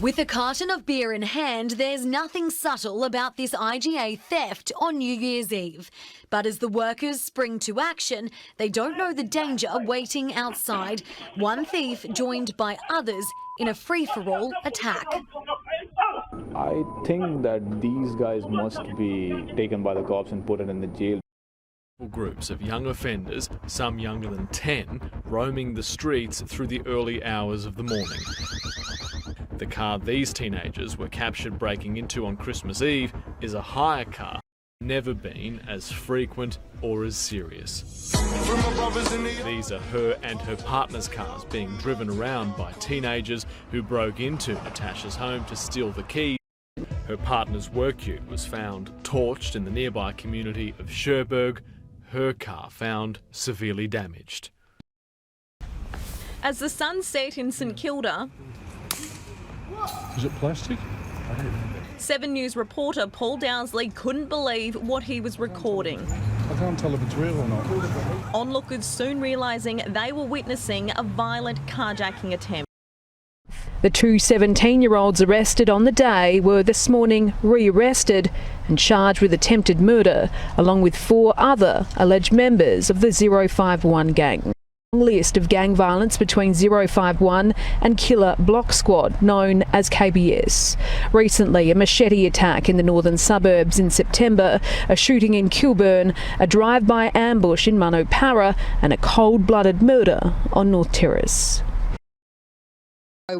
With a carton of beer in hand, there's nothing subtle about this IGA theft on New Year's Eve. But as the workers spring to action, they don't know the danger waiting outside. One thief joined by others in a free-for-all attack. I think that these guys must be taken by the cops and put in the jail. Groups of young offenders, some younger than 10, roaming the streets through the early hours of the morning. The car these teenagers were captured breaking into on Christmas Eve is a hire car, never been as frequent or as serious. These are her and her partner's cars being driven around by teenagers who broke into Natasha's home to steal the keys. Her partner's work ute was found torched in the nearby community of Cherbourg. Her car found severely damaged. As the sun set in St Kilda... Is it plastic? 7 News reporter Paul Dowsley couldn't believe what he was recording. I can't tell if it's real or not. Onlookers soon realising they were witnessing a violent carjacking attempt. The two 17-year-olds arrested on the day were this morning re-arrested and charged with attempted murder, along with 4 other alleged members of the 051 gang. List of gang violence between 051 and Killer Block Squad, known as KBS. Recently, a machete attack in the northern suburbs in September, a shooting in Kilburn, a drive-by ambush in Manopara, and a cold-blooded murder on North Terrace.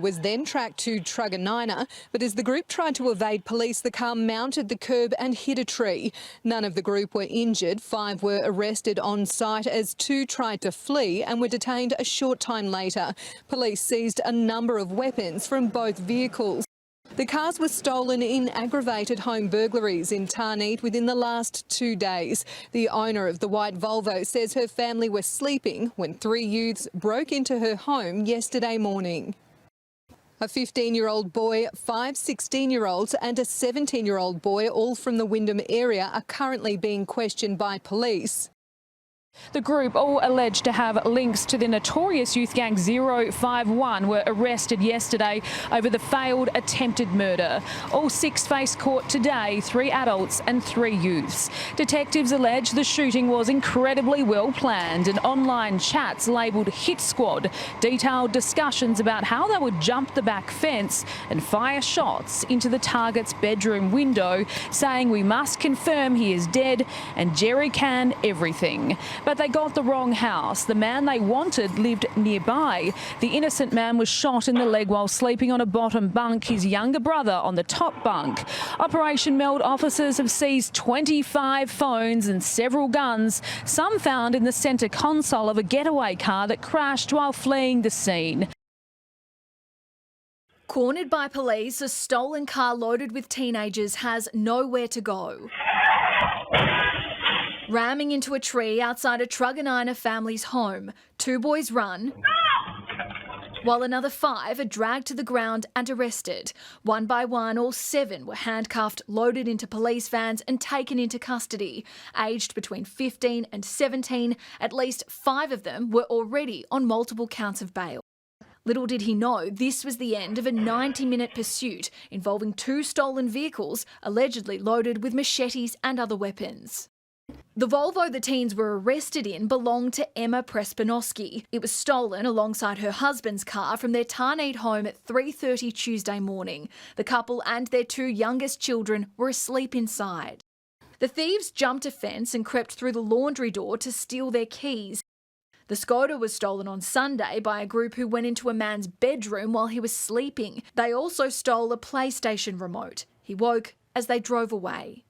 Was then tracked to Truganina, but as the group tried to evade police, the car mounted the curb and hit a tree. None of the group were injured. 5 were arrested on site as 2 tried to flee and were detained a short time later. Police seized a number of weapons from both vehicles. The cars were stolen in aggravated home burglaries in Tarneet within the last 2 days. The owner of the white Volvo says her family were sleeping when 3 youths broke into her home yesterday morning. A 15-year-old boy, 5 16-year-olds and a 17-year-old boy, all from the Wyndham area, are currently being questioned by police. The group, all alleged to have links to the notorious youth gang 051, were arrested yesterday over the failed attempted murder. All 6 face court today, 3 adults and 3 youths. Detectives allege the shooting was incredibly well planned, and online chats labelled Hit Squad detailed discussions about how they would jump the back fence and fire shots into the target's bedroom window, saying we must confirm he is dead and jerry can everything. But they got the wrong house. The man they wanted lived nearby. The innocent man was shot in the leg while sleeping on a bottom bunk, his younger brother on the top bunk. Operation Meld officers have seized 25 phones and several guns, some found in the centre console of a getaway car that crashed while fleeing the scene. Cornered by police, a stolen car loaded with teenagers has nowhere to go. Ramming into a tree outside a Truganina family's home, 2 boys run, while another 5 are dragged to the ground and arrested. One by one, all 7 were handcuffed, loaded into police vans and taken into custody. Aged between 15 and 17, at least 5 of them were already on multiple counts of bail. Little did he know this was the end of a 90-minute pursuit involving 2 stolen vehicles allegedly loaded with machetes and other weapons. The Volvo the teens were arrested in belonged to Emma Prespanoski. It was stolen alongside her husband's car from their Tarneet home at 3:30 Tuesday morning. The couple and their 2 youngest children were asleep inside. The thieves jumped a fence and crept through the laundry door to steal their keys. The Skoda was stolen on Sunday by a group who went into a man's bedroom while he was sleeping. They also stole a PlayStation remote. He woke as they drove away.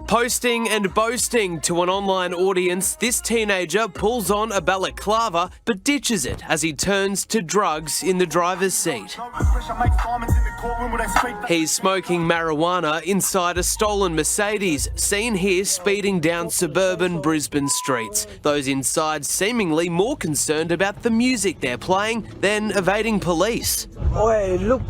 Posting and boasting to an online audience, this teenager pulls on a balaclava but ditches it as he turns to drugs in the driver's seat. He's smoking marijuana inside a stolen Mercedes, seen here speeding down suburban Brisbane streets. Those inside seemingly more concerned about the music they're playing than evading police. Oi, look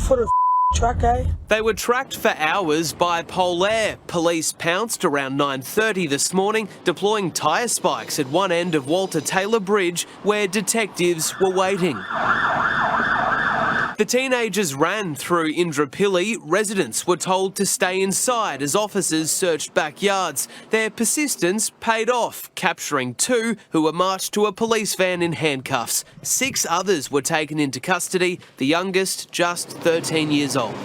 for the truck, eh? They were tracked for hours by Polair. Police pounced around 9:30 this morning, deploying tyre spikes at one end of Walter Taylor Bridge, where detectives were waiting. The teenagers ran through Indrapilli. Residents were told to stay inside as officers searched backyards. Their persistence paid off, capturing 2 who were marched to a police van in handcuffs. 6 others were taken into custody, the youngest just 13 years old.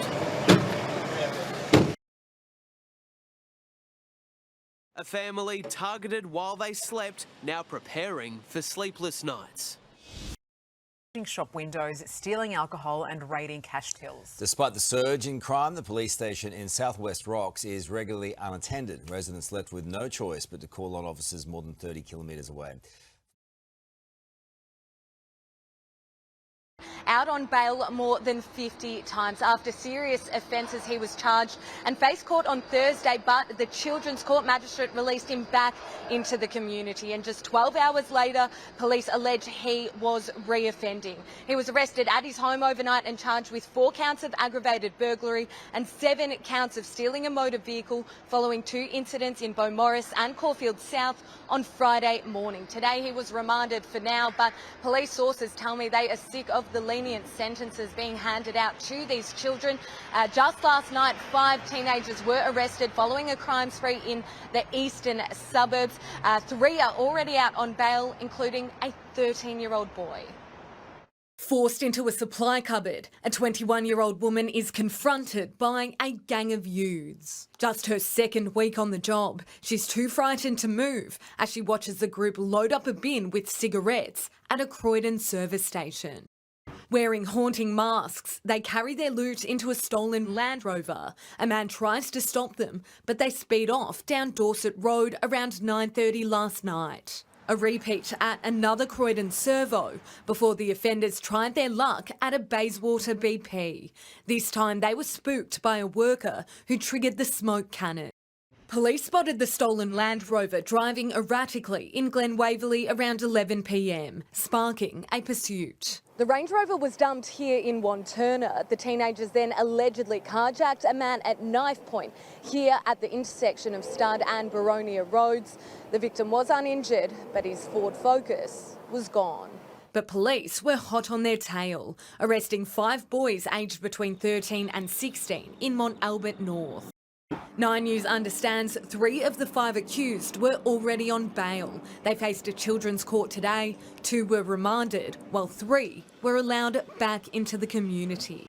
A family targeted while they slept, now preparing for sleepless nights. Shop windows, stealing alcohol and raiding cash tills. Despite the surge in crime, the police station in Southwest Rocks is regularly unattended. Residents left with no choice but to call on officers more than 30 kilometres away. Out on bail more than 50 times. After serious offences, he was charged and faced court on Thursday, but the Children's Court magistrate released him back into the community. And just 12 hours later, police allege he was reoffending. He was arrested at his home overnight and charged with 4 counts of aggravated burglary and 7 counts of stealing a motor vehicle following 2 incidents in Beaumaris and Caulfield South on Friday morning. Today he was remanded for now, but police sources tell me they are sick of the lenient sentences being handed out to these children. Just last night, 5 teenagers were arrested following a crime spree in the eastern suburbs. 3 are already out on bail, including a 13-year-old boy. Forced into a supply cupboard, a 21-year-old woman is confronted by a gang of youths. Just her 2nd week on the job, she's too frightened to move as she watches the group load up a bin with cigarettes at a Croydon service station. Wearing haunting masks, they carry their loot into a stolen Land Rover. A man tries to stop them, but they speed off down Dorset Road around 9:30 last night. A repeat at another Croydon servo before the offenders tried their luck at a Bayswater BP. This time they were spooked by a worker who triggered the smoke cannon. Police spotted the stolen Land Rover driving erratically in Glen Waverley around 11 p.m, sparking a pursuit. The Range Rover was dumped here in Wantirna. The teenagers then allegedly carjacked a man at knife point here at the intersection of Stud and Baronia Roads. The victim was uninjured, but his Ford Focus was gone. But police were hot on their tail, arresting 5 boys aged between 13 and 16 in Mont Albert North. 9 News understands 3 of the 5 accused were already on bail. They faced a children's court today. 2 were remanded, while 3 were allowed back into the community.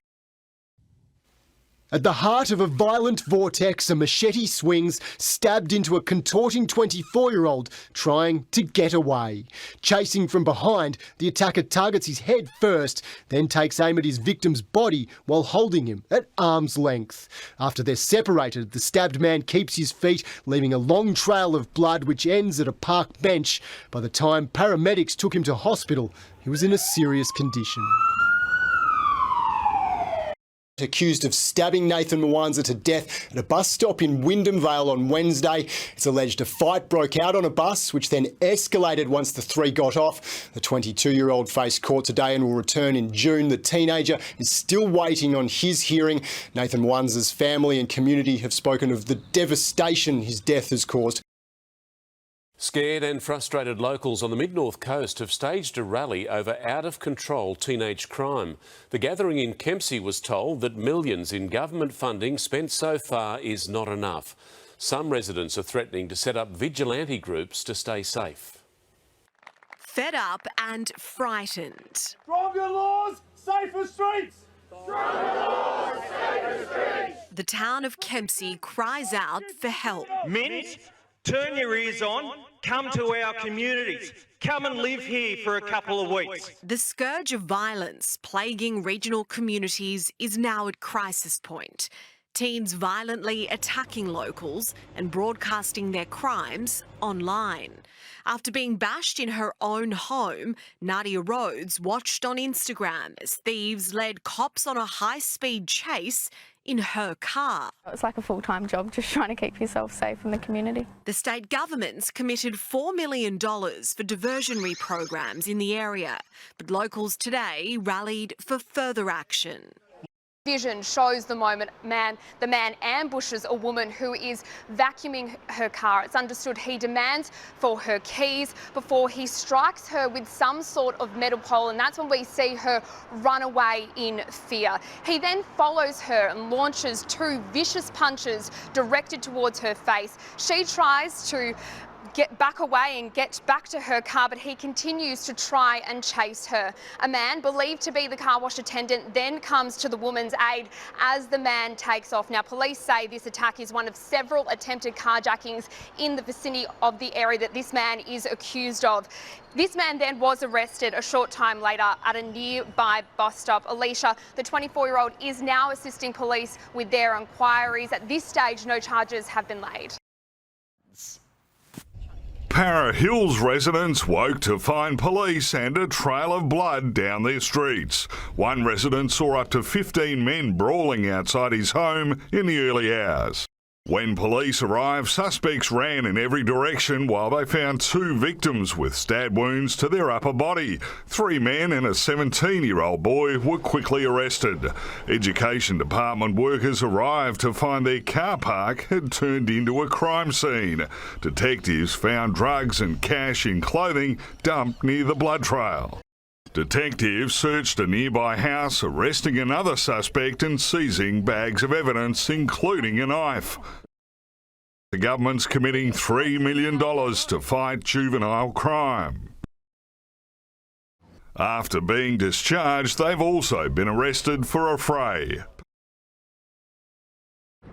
At the heart of a violent vortex, a machete swings, stabbed into a contorting 24-year-old trying to get away. Chasing from behind, the attacker targets his head first, then takes aim at his victim's body while holding him at arm's length. After they're separated, the stabbed man keeps his feet, leaving a long trail of blood which ends at a park bench. By the time paramedics took him to hospital, he was in a serious condition. Accused of stabbing Nathan Mwanza to death at a bus stop in Wyndham Vale on Wednesday. It's alleged a fight broke out on a bus, which then escalated once the 3 got off. The 22-year-old faced court today and will return in June. The teenager is still waiting on his hearing. Nathan Mwanza's family and community have spoken of the devastation his death has caused. Scared and frustrated locals on the mid-north coast have staged a rally over out-of-control teenage crime. The gathering in Kempsey was told that millions in government funding spent so far is not enough. Some residents are threatening to set up vigilante groups to stay safe. Fed up and frightened. Stronger laws, safer streets! Stronger laws, safer streets! The town of Kempsey cries out for help. Mint, turn your ears on, come to our communities. Come and live here for a couple of weeks. The scourge of violence plaguing regional communities is now at crisis point. Teens violently attacking locals and broadcasting their crimes online. After being bashed in her own home, Nadia Rhodes watched on Instagram as thieves led cops on a high-speed chase in her car. It's like a full-time job, just trying to keep yourself safe in the community. The state government's committed $4 million for diversionary programs in the area, but locals today rallied for further action. Vision shows the moment the man ambushes a woman who is vacuuming her car. It's understood he demands for her keys before he strikes her with some sort of metal pole, and that's when we see her run away in fear. He then follows her and launches 2 vicious punches directed towards her face. She tries to get back away and get back to her car, but he continues to try and chase her. A man believed to be the car wash attendant then comes to the woman's aid as the man takes off. Now, police say this attack is one of several attempted carjackings in the vicinity of the area that this man is accused of. This man then was arrested a short time later at a nearby bus stop. Alicia, the 24-year-old, is now assisting police with their inquiries. At this stage, no charges have been laid. Para Hills residents woke to find police and a trail of blood down their streets. One resident saw up to 15 men brawling outside his home in the early hours. When police arrived, suspects ran in every direction while they found 2 victims with stab wounds to their upper body. 3 men and a 17-year-old boy were quickly arrested. Education department workers arrived to find their car park had turned into a crime scene. Detectives found drugs and cash in clothing dumped near the blood trail. Detectives searched a nearby house, arresting another suspect and seizing bags of evidence, including a knife. The government's committing $3 million to fight juvenile crime. After being discharged, they've also been arrested for a fray.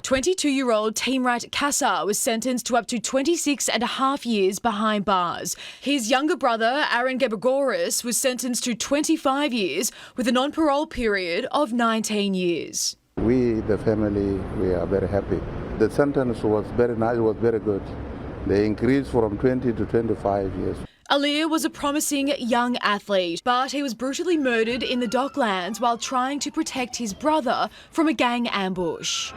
22-year-old Timrat Kassar was sentenced to up to 26.5 years behind bars. His younger brother, Aaron Gebergoris, was sentenced to 25 years with a non-parole period of 19 years. We, the family, we are very happy. The sentence was very nice, was very good. They increased from 20 to 25 years. Alir was a promising young athlete, but he was brutally murdered in the Docklands while trying to protect his brother from a gang ambush.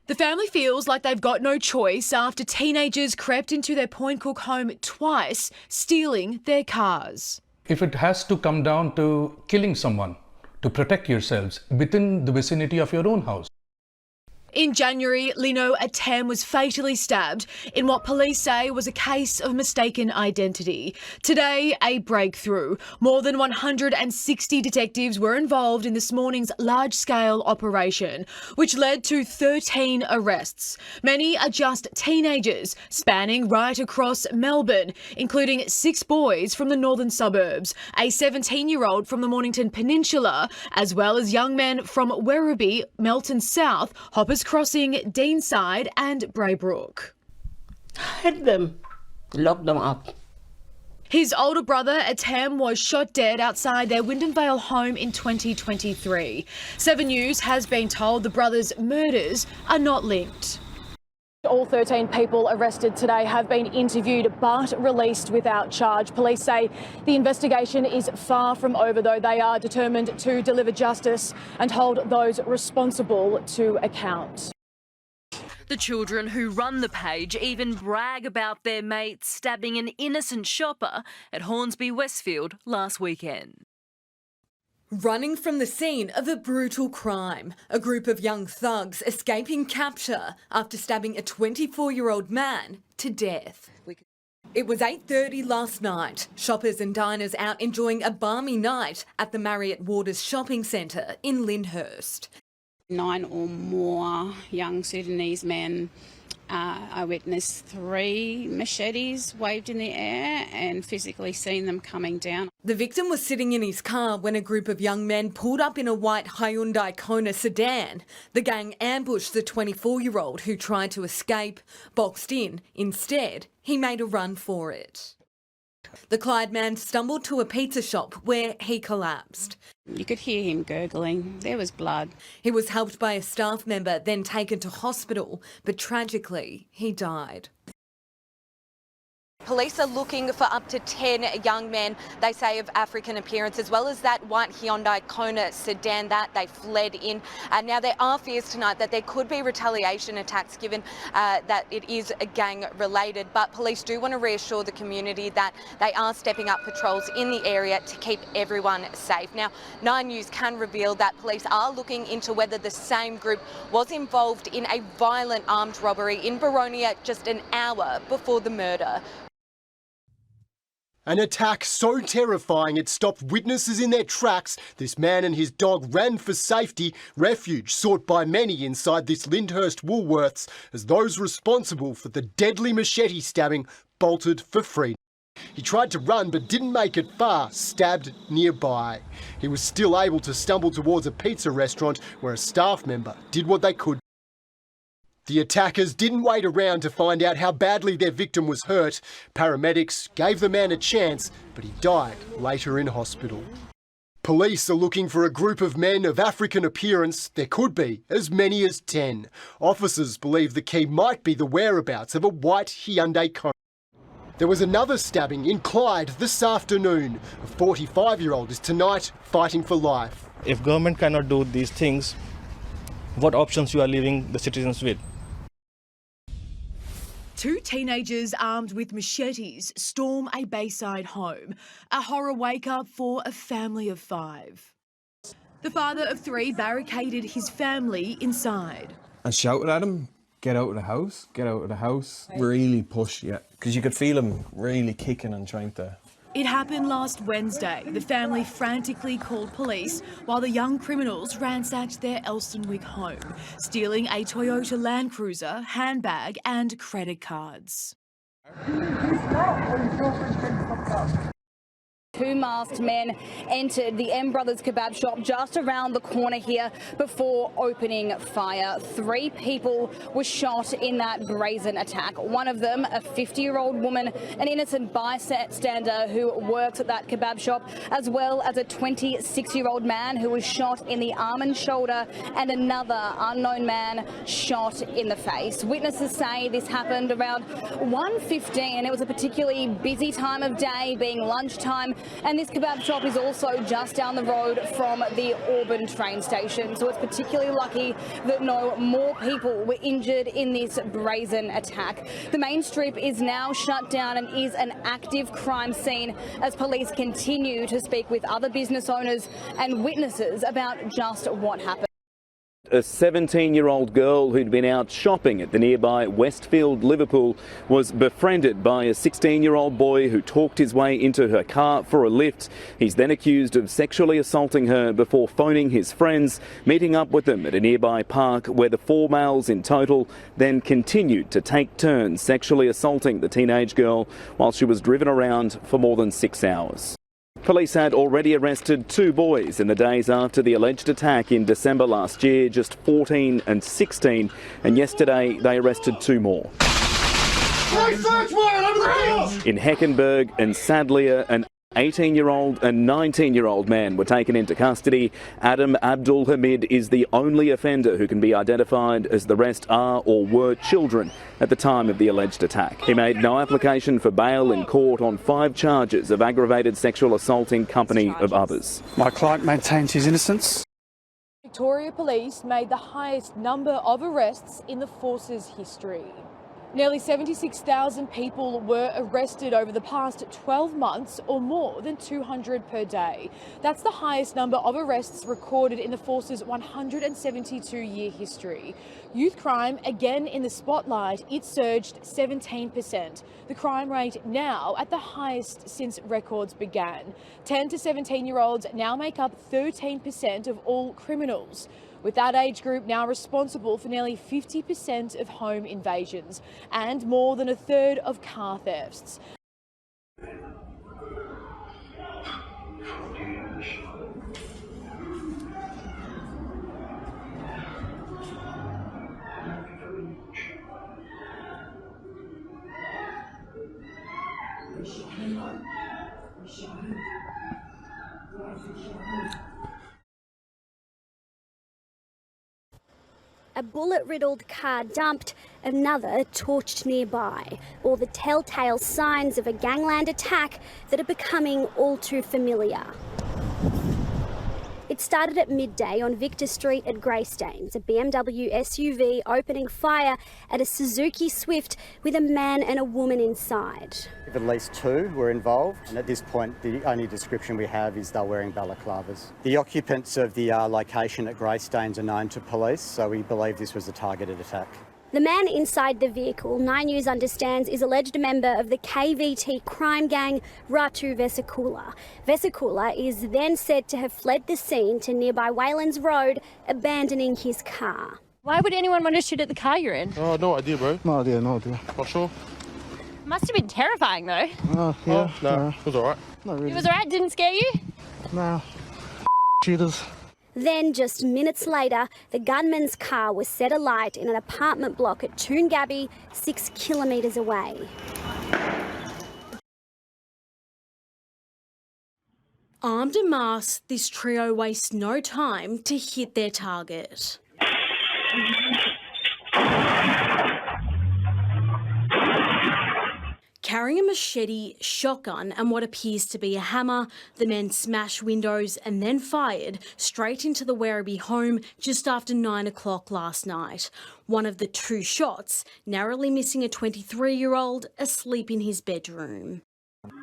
The family feels like they've got no choice after teenagers crept into their Point Cook home twice, stealing their cars. If it has to come down to killing someone to protect yourselves within the vicinity of your own house. In January, Lino Atem was fatally stabbed in what police say was a case of mistaken identity. Today, a breakthrough. More than 160 detectives were involved in this morning's large-scale operation, which led to 13 arrests. Many are just teenagers, spanning right across Melbourne, including 6 boys from the northern suburbs, a 17-year-old from the Mornington Peninsula, as well as young men from Werribee, Melton South, Hoppers Crossing, Deanside and Braybrook. Hit them, lock them up. His older brother, Atem, was shot dead outside their Wyndham Vale home in 2023. 7 News has been told the brothers' murders are not linked. All 13 people arrested today have been interviewed but released without charge. Police say the investigation is far from over, though they are determined to deliver justice and hold those responsible to account. The children who run the page even brag about their mates stabbing an innocent shopper at Hornsby Westfield last weekend. Running from the scene of a brutal crime, a group of young thugs escaping capture after stabbing a 24-year-old man to death. It was 8:30 last night. Shoppers and diners out enjoying a balmy night at the Marriott Waters Shopping Centre in Lyndhurst. 9 or more young Sudanese men. I witnessed 3 machetes waved in the air and physically seen them coming down. The victim was sitting in his car when a group of young men pulled up in a white Hyundai Kona sedan. The gang ambushed the 24-year-old who tried to escape, boxed in. Instead, he made a run for it. The Clyde man stumbled to a pizza shop where he collapsed. You could hear him gurgling. There was blood. He was helped by a staff member, then taken to hospital, but tragically, he died. police are looking for up to 10 young men, they say, of African appearance, as well as that white Hyundai Kona sedan that they fled in. Now, there are fears tonight that there could be retaliation attacks, given that it is gang related, but police do want to reassure the community that they are stepping up patrols in the area to keep everyone safe. Now, 9 News can reveal that police are looking into whether the same group was involved in a violent armed robbery in Baronia just an hour before the murder. An attack so terrifying it stopped witnesses in their tracks. This man and his dog ran for safety, refuge sought by many inside this Lyndhurst Woolworths, as those responsible for the deadly machete stabbing bolted for freedom. He tried to run but didn't make it far, stabbed nearby. He was still able to stumble towards a pizza restaurant where a staff member did what they could. The attackers didn't wait around to find out how badly their victim was hurt. Paramedics gave the man a chance, but he died later in hospital. Police are looking for a group of men of African appearance. There could be as many as 10. Officers believe the key might be the whereabouts of a white Hyundai Kona. There was another stabbing in Clyde this afternoon. A 45-year-old is tonight fighting for life. If government cannot do these things, what options you are leaving the citizens with? 2 teenagers armed with machetes storm a Bayside home. A horror wake-up for a family of 5. The father of 3 barricaded his family inside. I shouted at him, get out of the house, get out of the house. Really pushed, yeah, because you could feel him really kicking and trying to... It happened last Wednesday. The family frantically called police while the young criminals ransacked their Elsternwick home, stealing a Toyota Land Cruiser, handbag and credit cards. 2 masked men entered the M Brothers kebab shop just around the corner here before opening fire. 3 people were shot in that brazen attack. One of them, a 50-year-old woman, an innocent bystander who works at that kebab shop, as well as a 26-year-old man who was shot in the arm and shoulder, and another unknown man shot in the face. Witnesses say this happened around 1:15. It was a particularly busy time of day, being lunchtime. And this kebab shop is also just down the road from the Auburn train station. So it's particularly lucky that no more people were injured in this brazen attack. The main strip is now shut down and is an active crime scene as police continue to speak with other business owners and witnesses about just what happened. A 17-year-old girl who'd been out shopping at the nearby Westfield, Liverpool, was befriended by a 16-year-old boy who talked his way into her car for a lift. He's then accused of sexually assaulting her before phoning his friends, meeting up with them at a nearby park where the 4 males in total then continued to take turns sexually assaulting the teenage girl while she was driven around for more than 6 hours. Police had already arrested 2 boys in the days after the alleged attack in December last year, just 14 and 16, and yesterday they arrested 2 more. In Heckenberg and Sadleir, an 18-year-old and 19-year-old man were taken into custody. Adam Abdul Hamid is the only offender who can be identified, as the rest are or were children at the time of the alleged attack. He made no application for bail in court on 5 charges of aggravated sexual assault in company of others. My client maintains his innocence. Victoria Police made the highest number of arrests in the force's history. Nearly 76,000 people were arrested over the past 12 months, or more than 200 per day. That's the highest number of arrests recorded in the force's 172-year history. Youth crime again in the spotlight. It surged 17%. The crime rate now at the highest since records began. 10 to 17-year-olds now make up 13% of all criminals, with that age group now responsible for nearly 50% of home invasions and more than 1/3 of car thefts. a bullet-riddled car dumped, another torched nearby. All the telltale signs of a gangland attack that are becoming all too familiar. It started at midday on Victor Street at Greystanes, a BMW SUV opening fire at a Suzuki Swift with a man and a woman inside. At least two were involved, and at this point the only description we have is they're wearing balaclavas. The occupants of the location at Greystanes are known to police, so we believe this was a targeted attack. The man inside the vehicle, 9 News understands, is alleged a member of the KVT crime gang Ratu Vesikula. Vesikula is then said to have fled the scene to nearby Waylands Road, abandoning his car. Why would anyone want to shoot at the car you're in? Oh, no idea, bro. No idea. Not sure. Must have been terrifying though. Oh, yeah. No, it was alright. Not really. It was alright, didn't scare you? No. Shooters. Then, just minutes later, the gunman's car was set alight in an apartment block at Toongabbie, 6 kilometres away. Armed and masked, this trio wastes no time to hit their target. Carrying a machete, shotgun and what appears to be a hammer, the men smashed windows and then fired straight into the Werribee home just after 9 o'clock last night. One of the two shots narrowly missing a 23-year-old asleep in his bedroom.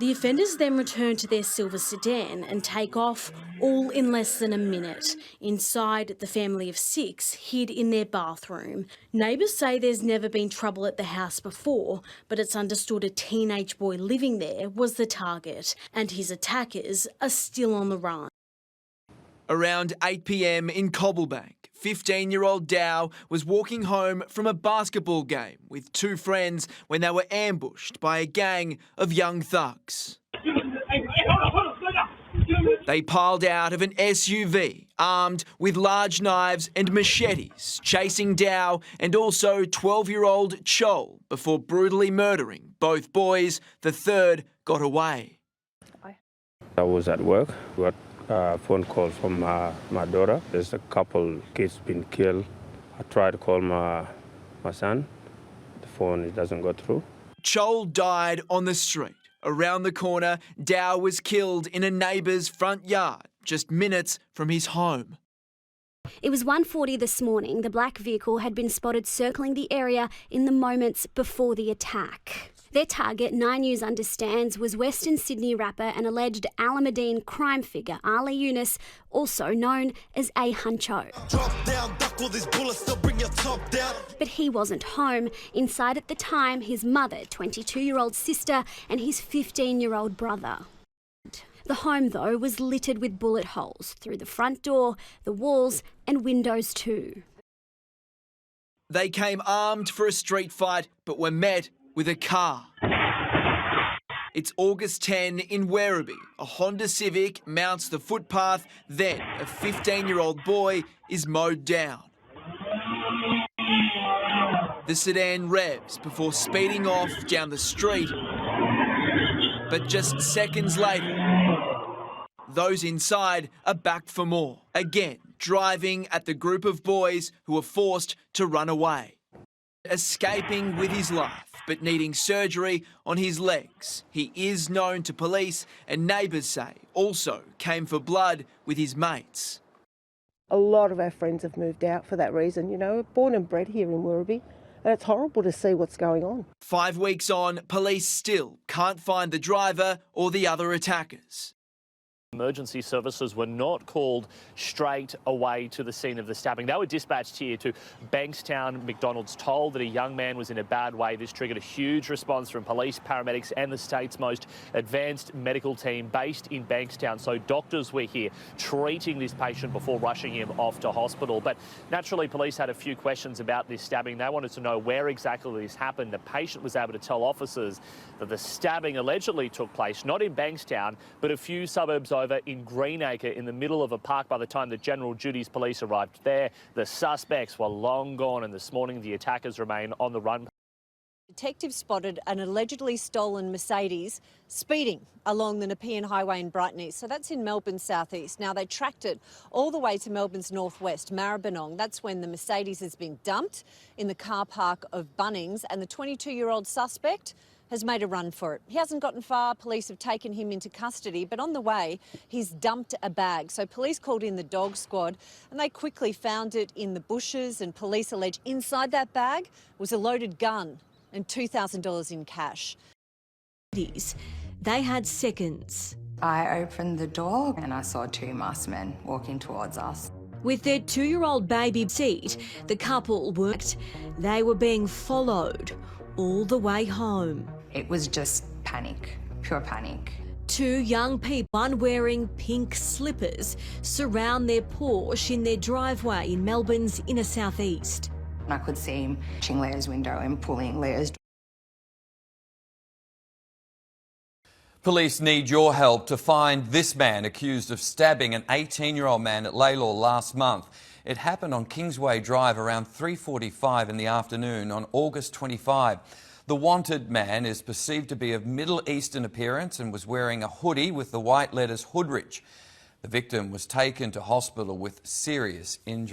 The offenders then return to their silver sedan and take off, all in less than a minute. Inside, the family of 6 hid in their bathroom. Neighbours say there's never been trouble at the house before, but it's understood a teenage boy living there was the target, and his attackers are still on the run. Around 8 p.m. in Cobblebank, 15-year-old Dow was walking home from a basketball game with 2 friends when they were ambushed by a gang of young thugs. They piled out of an SUV, armed with large knives and machetes, chasing Dow and also 12-year-old Chol before brutally murdering both boys. The third got away. I was at work. We got a phone call from my daughter. There's a couple kids been killed. I tried to call my son. The phone, it doesn't go through. Chol died on the street. Around the corner, Dow was killed in a neighbour's front yard, just minutes from his home. It was 1:40 this morning. The black vehicle had been spotted circling the area in the moments before the attack. Their target, 9 News understands, was Western Sydney rapper and alleged Alameddine crime figure Ali Yunus, also known as A Huncho. But he wasn't home. Inside at the time, his mother, 22-year-old sister, and his 15-year-old brother. The home, though, was littered with bullet holes through the front door, the walls, and windows too. They came armed for a street fight, but were met with a car. It's August 10 in Werribee. A Honda Civic mounts the footpath, then a 15-year-old boy is mowed down. The sedan revs before speeding off down the street. But just seconds later, those inside are back for more, again driving at the group of boys who were forced to run away. Escaping with his life, but needing surgery on his legs. He is known to police, and neighbours say also came for blood with his mates. A lot of our friends have moved out for that reason, you know, born and bred here in Werribee, and it's horrible to see what's going on. 5 weeks on, police still can't find the driver or the other attackers. Emergency services were not called straight away to the scene of the stabbing. They were dispatched here to Bankstown McDonald's, told that a young man was in a bad way. This triggered a huge response from police, paramedics and the state's most advanced medical team based in Bankstown. So doctors were here treating this patient before rushing him off to hospital. But naturally, police had a few questions about this stabbing. They wanted to know where exactly this happened. The patient was able to tell officers that the stabbing allegedly took place not in Bankstown, but a few suburbs over in Greenacre in the middle of a park. By the time the General Duties Police arrived there, the suspects were long gone, and this morning the attackers remain on the run. detectives spotted an allegedly stolen Mercedes speeding along the Nepean Highway in Brighton East. So that's in Melbourne's southeast. Now, they tracked it all the way to Melbourne's northwest, Maribyrnong. That's when the Mercedes has been dumped in the car park of Bunnings, and the 22-year-old suspect has made a run for it. He hasn't gotten far. Police have taken him into custody, but on the way, he's dumped a bag. So police called in the dog squad and they quickly found it in the bushes, and police allege inside that bag was a loaded gun and $2,000 in cash. They had seconds. I opened the door and I saw two masked men walking towards us. With their 2-year-old baby seat, the couple worked. They were being followed all the way home. It was just panic, pure panic. 2 young people, one wearing pink slippers, surround their Porsche in their driveway in Melbourne's inner southeast. I could see him pushing Leah's window and pulling Leah's. Police need your help to find this man accused of stabbing an 18-year-old man at Laylaw last month. It happened on Kingsway Drive around 3:45 in the afternoon on August 25. The wanted man is perceived to be of Middle Eastern appearance and was wearing a hoodie with the white letters Hoodrich. The victim was taken to hospital with serious injuries.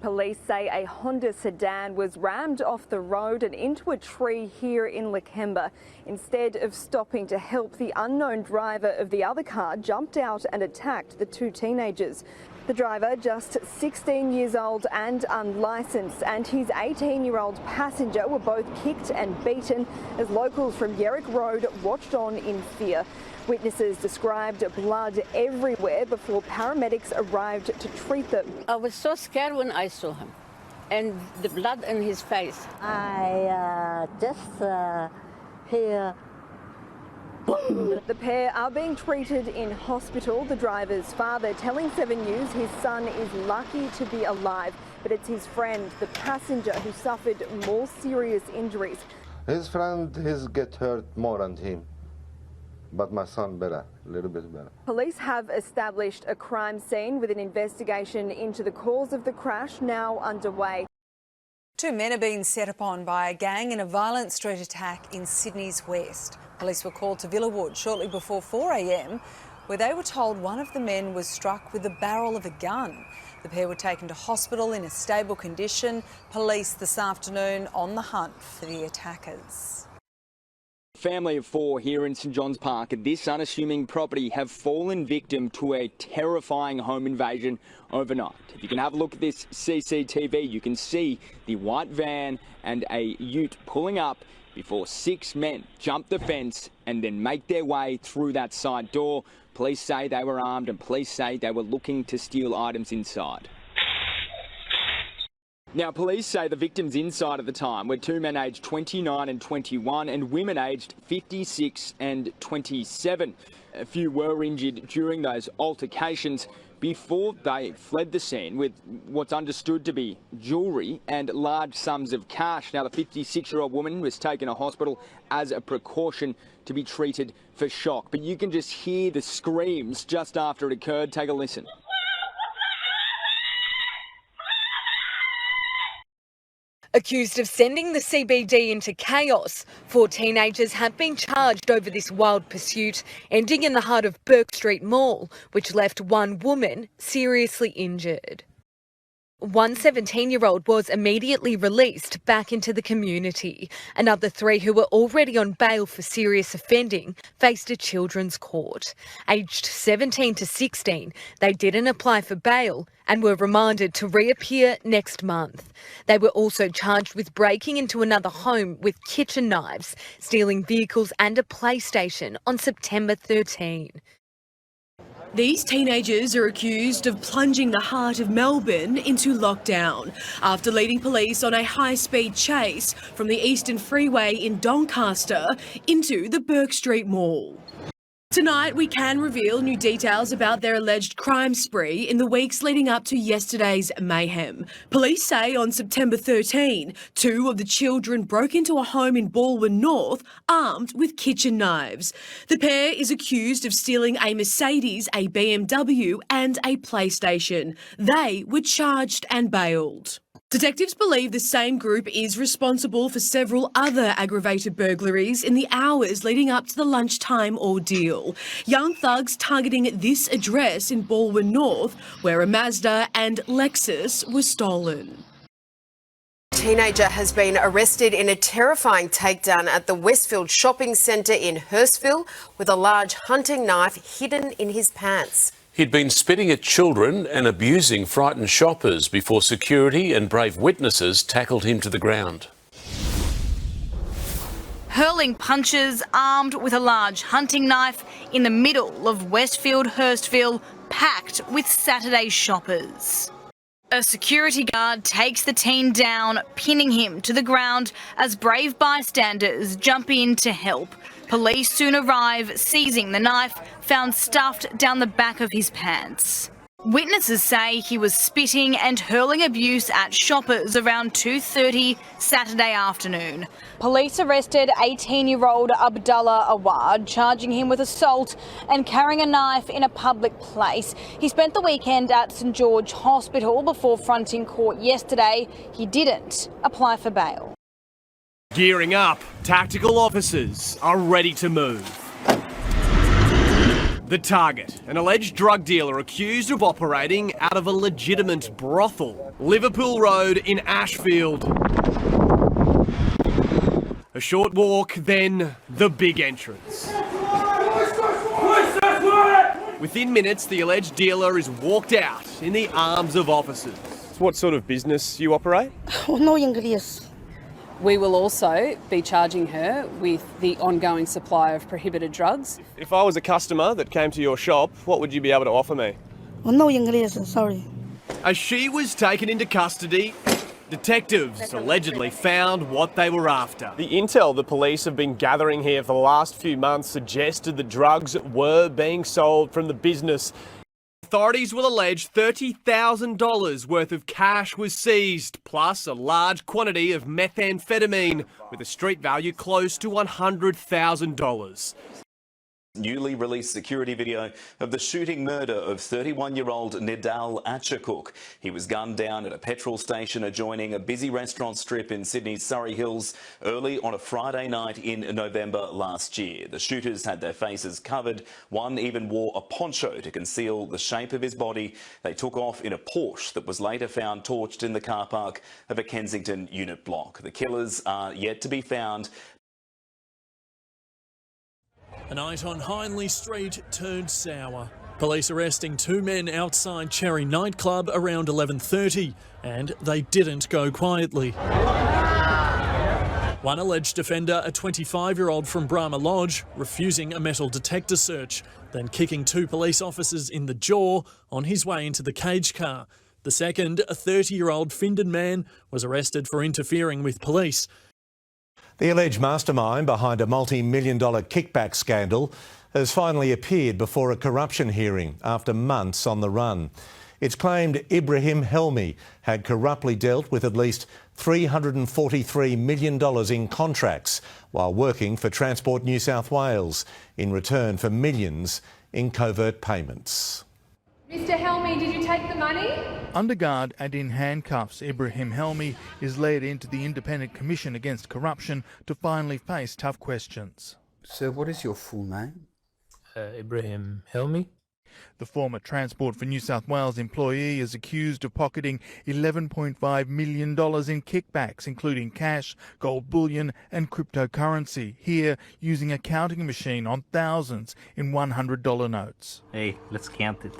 Police say a Honda sedan was rammed off the road and into a tree here in Lakemba. Instead of stopping to help, the unknown driver of the other car jumped out and attacked the 2 teenagers. The driver, just 16 years old and unlicensed, and his 18-year-old passenger were both kicked and beaten as locals from Yerrick Road watched on in fear. Witnesses described blood everywhere before paramedics arrived to treat them. I was so scared when I saw him and the blood in his face. I just hear boom. The pair are being treated in hospital. The driver's father telling 7 News his son is lucky to be alive, but it's his friend, the passenger, who suffered more serious injuries. His friend get hurt more than him. But my son better, a little bit better. Police have established a crime scene with an investigation into the cause of the crash now underway. 2 men are being set upon by a gang in a violent street attack in Sydney's west. Police were called to Villawood shortly before 4 a.m, where they were told one of the men was struck with the barrel of a gun. The pair were taken to hospital in a stable condition. Police this afternoon on the hunt for the attackers. Family of 4 here in St John's Park at this unassuming property have fallen victim to a terrifying home invasion overnight. If you can have a look at this CCTV, you can see the white van and a ute pulling up before 6 men jump the fence and then make their way through that side door. Police say they were armed and police say they were looking to steal items inside. Now, police say the victims inside at the time were 2 men aged 29 and 21 and women aged 56 and 27. A few were injured during those altercations before they fled the scene with what's understood to be jewellery and large sums of cash. Now, the 56-year-old woman was taken to hospital as a precaution to be treated for shock. But you can just hear the screams just after it occurred. Take a listen. Accused of sending the CBD into chaos, 4 teenagers have been charged over this wild pursuit, ending in the heart of Bourke Street Mall, which left 1 woman seriously injured. One 17-year-old was immediately released back into the community. Another 3 who were already on bail for serious offending faced a children's court. Aged 17 to 16, they didn't apply for bail and were remanded to reappear next month. They were also charged with breaking into another home with kitchen knives, stealing vehicles and a PlayStation on September 13. These teenagers are accused of plunging the heart of Melbourne into lockdown after leading police on a high-speed chase from the Eastern Freeway in Doncaster into the Bourke Street Mall. Tonight, we can reveal new details about their alleged crime spree in the weeks leading up to yesterday's mayhem. Police say on September 13, 2 of the children broke into a home in Balwyn North armed with kitchen knives. The pair is accused of stealing a Mercedes, a BMW and a PlayStation. They were charged and bailed. Detectives believe the same group is responsible for several other aggravated burglaries in the hours leading up to the lunchtime ordeal. Young thugs targeting this address in Baldwin North, where a Mazda and Lexus were stolen. Teenager has been arrested in a terrifying takedown at the Westfield shopping centre in Hurstville with a large hunting knife hidden in his pants. He'd been spitting at children and abusing frightened shoppers before security and brave witnesses tackled him to the ground. Hurling punches armed with a large hunting knife in the middle of Westfield Hurstville, packed with Saturday shoppers. A security guard takes the teen down, pinning him to the ground as brave bystanders jump in to help. Police soon arrive, seizing the knife found stuffed down the back of his pants. Witnesses say he was spitting and hurling abuse at shoppers around 2:30 Saturday afternoon. Police arrested 18-year-old Abdullah Awad, charging him with assault and carrying a knife in a public place. He spent the weekend at St George Hospital before fronting court yesterday. He didn't apply for bail. Gearing up, tactical officers are ready to move. The target, an alleged drug dealer accused of operating out of a legitimate brothel. Liverpool Road in Ashfield. A short walk, then the big entrance. Within minutes, the alleged dealer is walked out in the arms of officers. What sort of business you operate? No English. We will also be charging her with the ongoing supply of prohibited drugs. If I was a customer that came to your shop, what would you be able to offer me? No English, sorry. As she was taken into custody, detectives allegedly found what they were after. The intel the police have been gathering here for the last few months suggested the drugs were being sold from the business. Authorities will allege $30,000 worth of cash was seized, plus a large quantity of methamphetamine, with a street value close to $100,000. Newly released security video of the shooting murder of 31-year-old Nidal Achakuk. He was gunned down at a petrol station adjoining a busy restaurant strip in Sydney's Surrey Hills early on a Friday night in November last year. The shooters had their faces covered. One even wore a poncho to conceal the shape of his body. They took off in a Porsche that was later found torched in the car park of a Kensington unit block. The killers are yet to be found. A night on Hindley Street turned sour. Police arresting two men outside Cherry nightclub around 11:30, and they didn't go quietly. One alleged offender, a 25-year-old from Brahma Lodge, refusing a metal detector search, then kicking two police officers in the jaw on his way into the cage car. The second, a 30-year-old Findon man, was arrested for interfering with police. The alleged mastermind behind a multi-million-dollar kickback scandal has finally appeared before a corruption hearing after months on the run. It's claimed Ibrahim Helmi had corruptly dealt with at least $343 million in contracts while working for Transport New South Wales in return for millions in covert payments. Mr. Helmi, did you take the money? Under guard and in handcuffs, Ibrahim Helmi is led into the Independent Commission Against Corruption to finally face tough questions. Sir, what is your full name? Ibrahim Helmi. The former Transport for New South Wales employee is accused of pocketing $11.5 million in kickbacks, including cash, gold bullion and cryptocurrency, here using a counting machine on thousands in $100 notes. Hey, let's count it.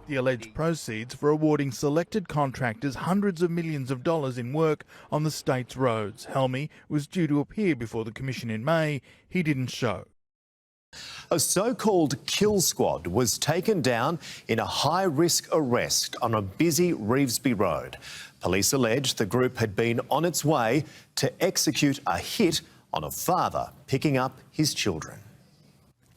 The alleged proceeds for awarding selected contractors hundreds of millions of dollars in work on the state's roads. Helmi was due to appear before the Commission in May. He didn't show. A so-called kill squad was taken down in a high-risk arrest on a busy Revesby road. Police allege the group had been on its way to execute a hit on a father picking up his children.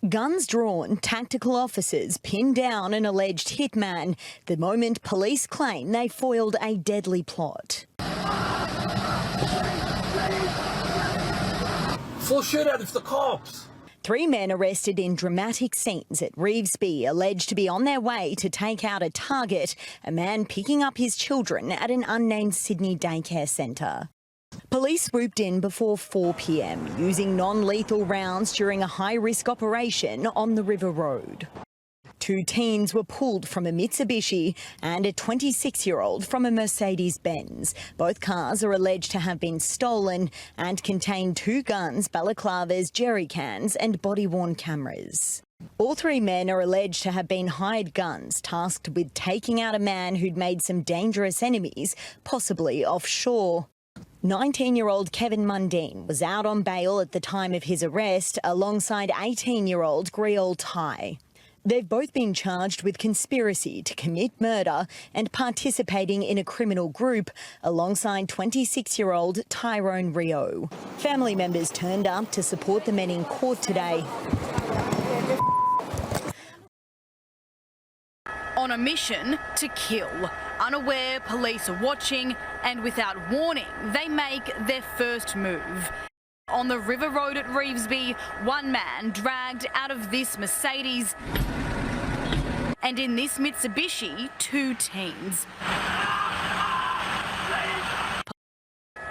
Guns drawn, tactical officers pinned down an alleged hitman the moment police claim they foiled a deadly plot. Full shootout, it's the cops. 3 men arrested in dramatic scenes at Revesby, alleged to be on their way to take out a target, a man picking up his children at an unnamed Sydney daycare centre. Police swooped in before 4 p.m, using non-lethal rounds during a high-risk operation on the River Road. 2 teens were pulled from a Mitsubishi and a 26-year-old from a Mercedes-Benz. Both cars are alleged to have been stolen and contain 2 guns, balaclavas, jerry cans and body-worn cameras. All 3 men are alleged to have been hired guns tasked with taking out a man who'd made some dangerous enemies, possibly offshore. 19-year-old Kevin Mundine was out on bail at the time of his arrest alongside 18-year-old Griol Tai. They've both been charged with conspiracy to commit murder and participating in a criminal group alongside 26-year-old Tyrone Rio. Family members turned up to support the men in court today. On a mission to kill. Unaware police are watching and without warning, they make their first move. On the River Road at Revesby, one man dragged out of this Mercedes and in this Mitsubishi, 2 teens.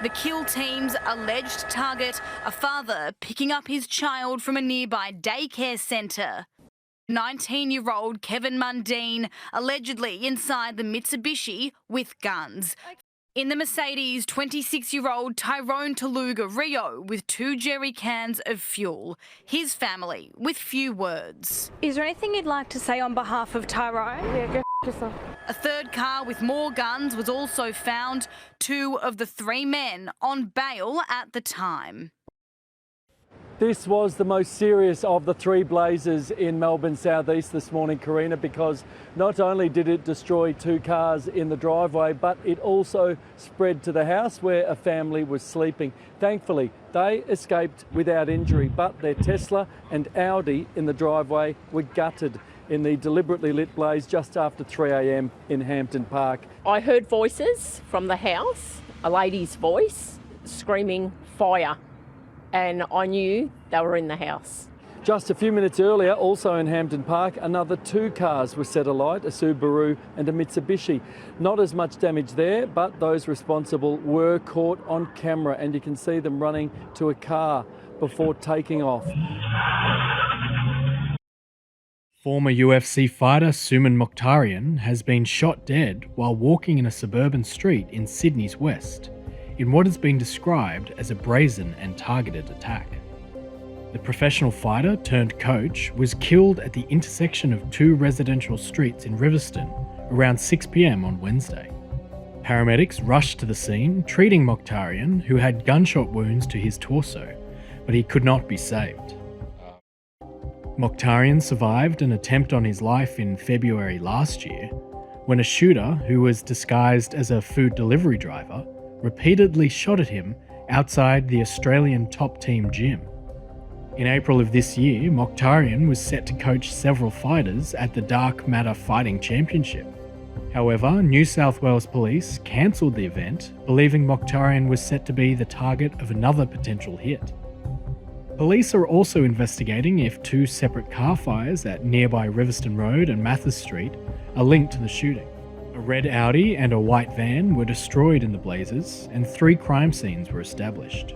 The kill team's alleged target, a father picking up his child from a nearby daycare centre. 19-year-old Kevin Mundine allegedly inside the Mitsubishi with guns. In the Mercedes, 26-year-old Tyrone Taluga Rio with 2 jerry cans of fuel. His family with few words. Is there anything you'd like to say on behalf of Tyrone? Yeah, go yourself. A 3rd car with more guns was also found. 2 of the 3 men on bail at the time. This was the most serious of the 3 blazes in Melbourne southeast this morning, Karina, because not only did it destroy 2 cars in the driveway, but it also spread to the house where a family was sleeping. Thankfully, they escaped without injury, but their Tesla and Audi in the driveway were gutted in the deliberately lit blaze just after 3 a.m. in Hampton Park. I heard voices from the house, a lady's voice screaming fire. And I knew they were in the house. Just a few minutes earlier, also in Hampton Park, another 2 cars were set alight, a Subaru and a Mitsubishi. Not as much damage there, but those responsible were caught on camera and you can see them running to a car before taking off. Former UFC fighter Suman Mokhtarian has been shot dead while walking in a suburban street in Sydney's west, in what has been described as a brazen and targeted attack. The professional fighter turned coach was killed at the intersection of 2 residential streets in Riverstone around 6 p.m. on Wednesday. Paramedics rushed to the scene, treating Mokhtarian, who had gunshot wounds to his torso, but he could not be saved. Mokhtarian survived an attempt on his life in February last year, when a shooter, who was disguised as a food delivery driver, repeatedly shot at him outside the Australian top team gym. In April of this year, Mokhtarian was set to coach several fighters at the Dark Matter Fighting Championship. However, New South Wales Police cancelled the event, believing Mokhtarian was set to be the target of another potential hit. Police are also investigating if 2 separate car fires at nearby Riverstone Road and Mathers Street are linked to the shooting. A red Audi and a white van were destroyed in the blazes, and 3 crime scenes were established.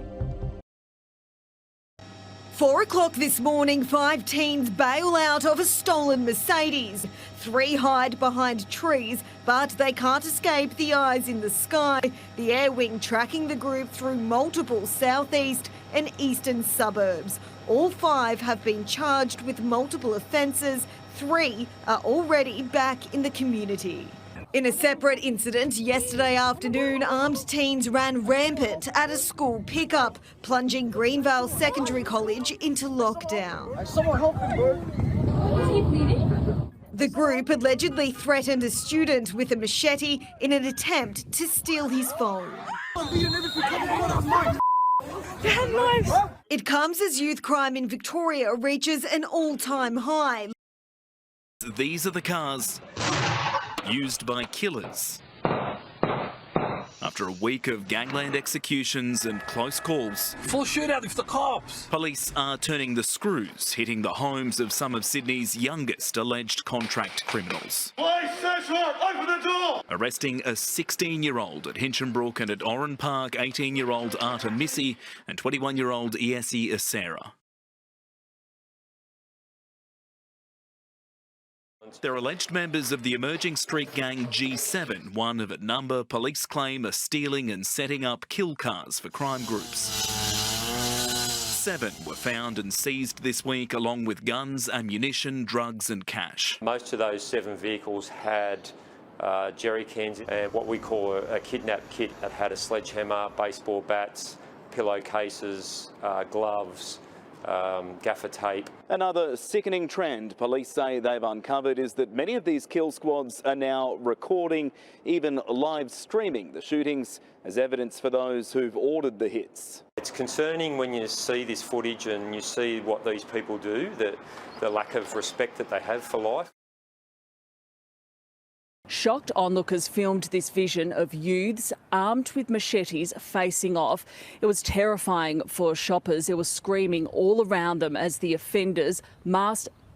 4 o'clock this morning, 5 teens bail out of a stolen Mercedes. 3 hide behind trees, but they can't escape the eyes in the sky. The air wing tracking the group through multiple southeast and eastern suburbs. All 5 have been charged with multiple offences. 3 are already back in the community. In a separate incident yesterday afternoon, armed teens ran rampant at a school pickup, plunging Greenvale Secondary College into lockdown. Someone help him, bro. Is he bleeding? The group allegedly threatened a student with a machete in an attempt to steal his phone. It comes as youth crime in Victoria reaches an all-time high. These are the cars used by killers After a week of gangland executions and close calls, full shootout of the cops. Police are turning the screws, hitting the homes of some of Sydney's youngest alleged contract criminals. Police, search warrant, open the door! Arresting a 16-year-old at Hinchinbrook and at Oran Park, 18-year-old Arta Missy and 21-year-old Iesi Acera. They're alleged members of the emerging street gang G7, one of a number police claim are stealing and setting up kill cars for crime groups. 7 were found and seized this week, along with guns, ammunition, drugs and cash. Most of those 7 vehicles had jerry cans and what we call a kidnap kit that had a sledgehammer, baseball bats, pillowcases, gloves, gaffer tape. Another sickening trend police say they've uncovered is that many of these kill squads are now recording, even live streaming the shootings as evidence for those who've ordered the hits. It's concerning when you see this footage and you see what these people do, the lack of respect that they have for life. Shocked onlookers filmed this vision of youths armed with machetes facing off. It was terrifying for shoppers. There was screaming all around them as the offenders,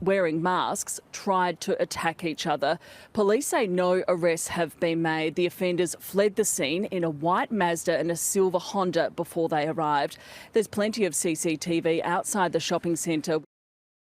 wearing masks, tried to attack each other. Police say no arrests have been made. The offenders fled the scene in a white Mazda and a silver Honda before they arrived. There's plenty of CCTV outside the shopping centre.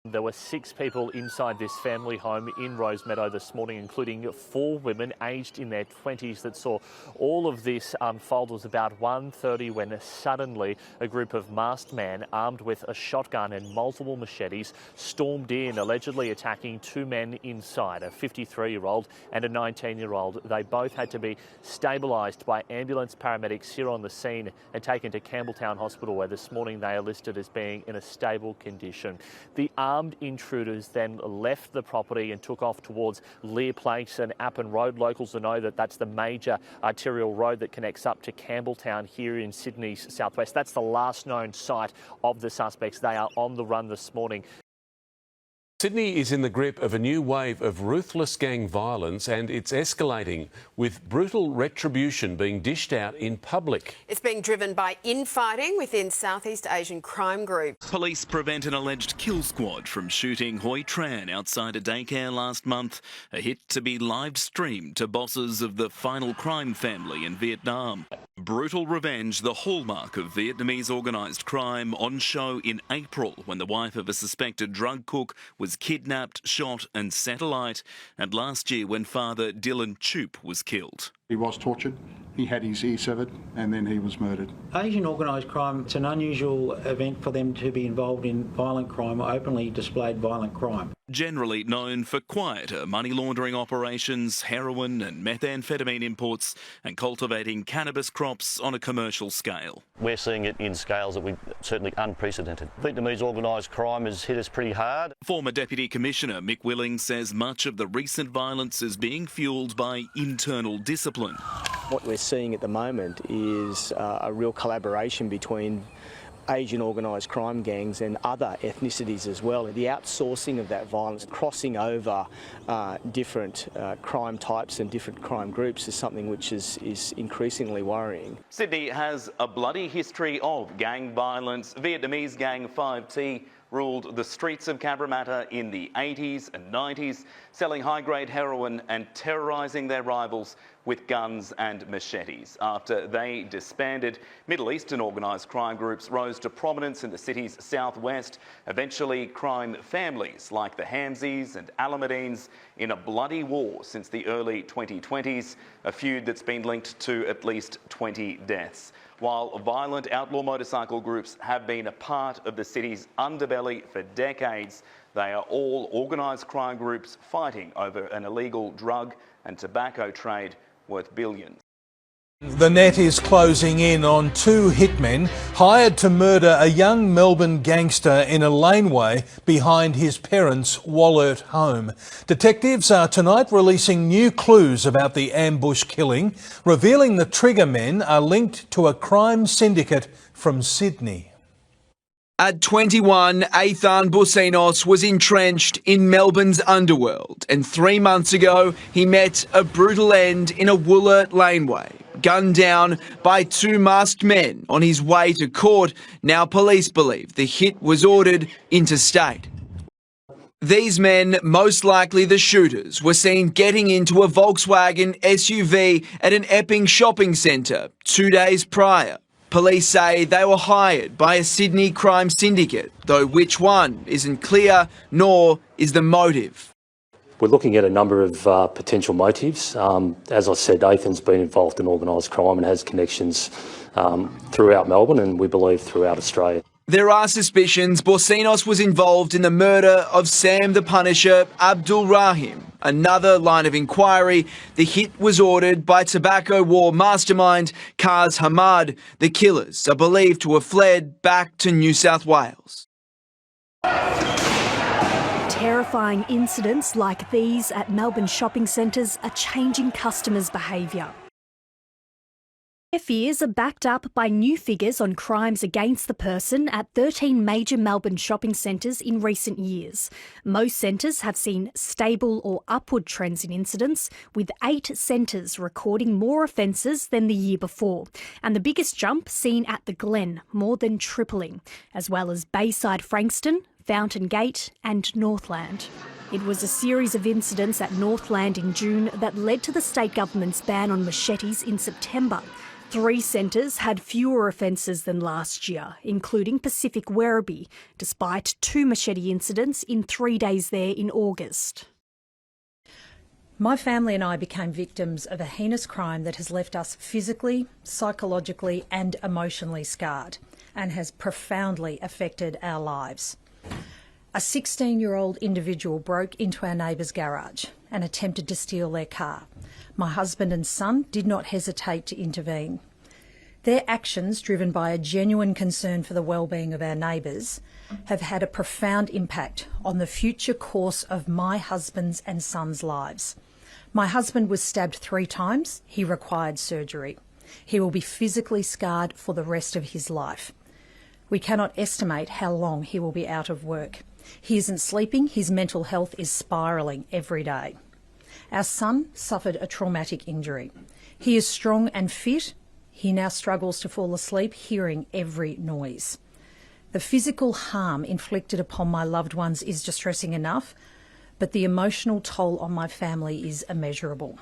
There were 6 people inside this family home in Rosemeadow this morning, including 4 women aged in their 20s that saw all of this unfold. It was about 1:30 when suddenly a group of masked men armed with a shotgun and multiple machetes stormed in, allegedly attacking 2 men inside, a 53-year-old and a 19-year-old. They both had to be stabilised by ambulance paramedics here on the scene and taken to Campbelltown Hospital, where this morning they are listed as being in a stable condition. The armed intruders then left the property and took off towards Lear Place and Appin Road. Locals will know that that's the major arterial road that connects up to Campbelltown here in Sydney's southwest. That's the last known sight of the suspects. They are on the run this morning. Sydney is in the grip of a new wave of ruthless gang violence, and it's escalating, with brutal retribution being dished out in public. It's being driven by infighting within Southeast Asian crime groups. Police prevent an alleged kill squad from shooting Hoi Tran outside a daycare last month, a hit to be live streamed to bosses of the Final Crime family in Vietnam. Brutal revenge, the hallmark of Vietnamese organised crime, on show in April when the wife of a suspected drug cook was kidnapped, shot and set alight, and last year when father Dylan Choop was killed. He was tortured, he had his ear severed and then he was murdered. Asian organised crime, it's an unusual event for them to be involved in violent crime or openly displayed violent crime. Generally known for quieter money laundering operations, heroin and methamphetamine imports, and cultivating cannabis crops on a commercial scale. We're seeing it in scales that we certainly unprecedented. Vietnamese organised crime has hit us pretty hard. Former Deputy Commissioner Mick Willing says much of the recent violence is being fuelled by internal discipline. What we're seeing at the moment is a real collaboration between Asian organised crime gangs and other ethnicities as well. The outsourcing of that violence, crossing over different crime types and different crime groups, is something which is increasingly worrying. Sydney has a bloody history of gang violence. Vietnamese gang 5T ruled the streets of Cabramatta in the 80s and 90s, selling high-grade heroin and terrorising their rivals with guns and machetes. After they disbanded, Middle Eastern organised crime groups rose to prominence in the city's southwest. Eventually, crime families like the Hamzis and Alameddines in a bloody war since the early 2020s, a feud that's been linked to at least 20 deaths. While violent outlaw motorcycle groups have been a part of the city's underbelly for decades, they are all organised crime groups fighting over an illegal drug and tobacco trade worth billions. The net is closing in on 2 hitmen hired to murder a young Melbourne gangster in a laneway behind his parents' Wollert home. Detectives are tonight releasing new clues about the ambush killing, revealing the trigger men are linked to a crime syndicate from Sydney. At 21, Ethan Businos was entrenched in Melbourne's underworld, and 3 months ago he met a brutal end in a Wollert laneway. gunned down by two masked men on his way to court. Now police believe the hit was ordered interstate. These men, most likely the shooters, were seen getting into a Volkswagen SUV at an Epping shopping centre 2 days prior. Police say they were hired by a Sydney crime syndicate, though which one isn't clear, nor is the motive. We're looking at a number of potential motives. As I said, Ethan's been involved in organised crime and has connections throughout Melbourne and we believe throughout Australia. There are suspicions Borsinos was involved in the murder of Sam the Punisher Abdul Rahim. Another line of inquiry, the hit was ordered by tobacco war mastermind Kaz Hamad. The killers are believed to have fled back to New South Wales. Terrifying incidents like these at Melbourne shopping centres are changing customers' behaviour. Their fears are backed up by new figures on crimes against the person at 13 major Melbourne shopping centres in recent years. Most centres have seen stable or upward trends in incidents, with 8 centres recording more offences than the year before, and the biggest jump seen at the Glen, more than tripling, as well as Bayside Frankston, Fountain Gate and Northland. It was a series of incidents at Northland in June that led to the state government's ban on machetes in September. 3 centres had fewer offences than last year, including Pacific Werribee, despite 2 machete incidents in 3 days there in August. My family and I became victims of a heinous crime that has left us physically, psychologically and emotionally scarred and has profoundly affected our lives. A 16-year-old individual broke into our neighbour's garage and attempted to steal their car. My husband and son did not hesitate to intervene. Their actions, driven by a genuine concern for the well-being of our neighbours, have had a profound impact on the future course of my husband's and son's lives. My husband was stabbed 3 times. He required surgery. He will be physically scarred for the rest of his life. We cannot estimate how long he will be out of work. He isn't sleeping. His mental health is spiralling every day. Our son suffered a traumatic injury. He is strong and fit. He now struggles to fall asleep hearing every noise. The physical harm inflicted upon my loved ones is distressing enough, but the emotional toll on my family is immeasurable.